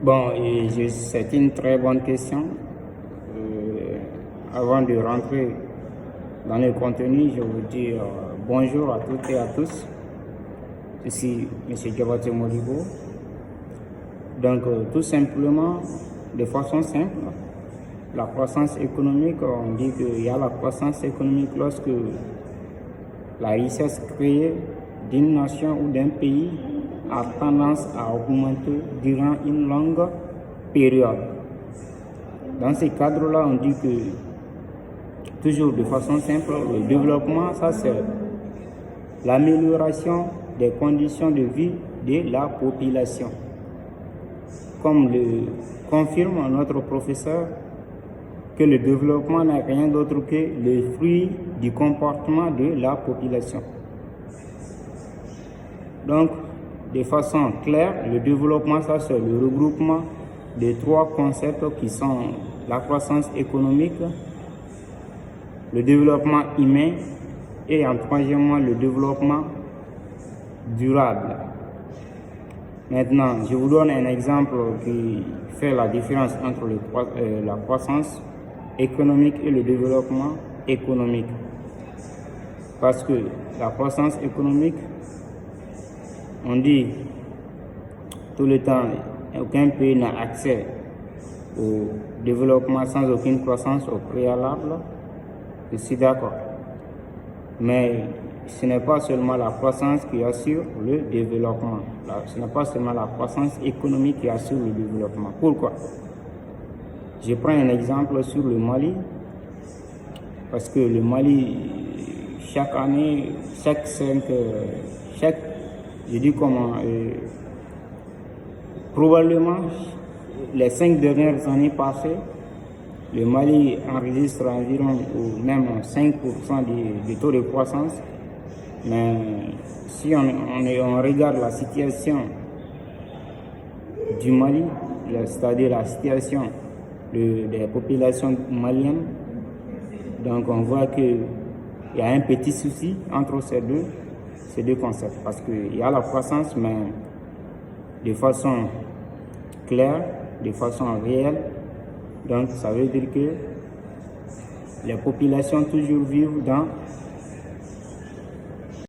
Bon, c'est une très bonne question. Avant de rentrer dans le contenu, je vous dis bonjour à toutes et à tous. Je suis M. Diabaté Modibo. Donc, tout simplement, de façon simple, la croissance économique, on dit qu'il y a la croissance économique lorsque la richesse créée d'une nation ou d'un pays a tendance à augmenter durant une longue période. Dans ce cadre-là, on dit que, toujours de façon simple, le développement, ça c'est l'amélioration des conditions de vie de la population. Comme le confirme notre professeur, que le développement n'est rien d'autre que le fruit du comportement de la population. Donc, de façon claire, le développement, ça c'est le regroupement de trois concepts qui sont la croissance économique, le développement humain et en troisièmement le développement durable. Maintenant, je vous donne un exemple qui fait la différence entre la croissance économique et le développement économique. Parce que la croissance économique, on dit tout le temps, aucun pays n'a accès au développement sans aucune croissance au préalable. Je suis d'accord. Mais ce n'est pas seulement la croissance qui assure le développement. Ce n'est pas seulement la croissance économique qui assure le développement. Pourquoi? Je prends un exemple sur le Mali. Parce que le Mali, chaque année, je dis comment, probablement les 5 dernières années passées, le Mali enregistre environ ou même 5% du taux de croissance. Mais si on regarde la situation du Mali, c'est-à-dire la situation des populations maliennes, donc on voit qu'il y a un petit souci entre ces deux concepts. Parce qu'il y a la croissance, mais de façon claire, de façon réelle. Donc ça veut dire que les populations toujours vivent dans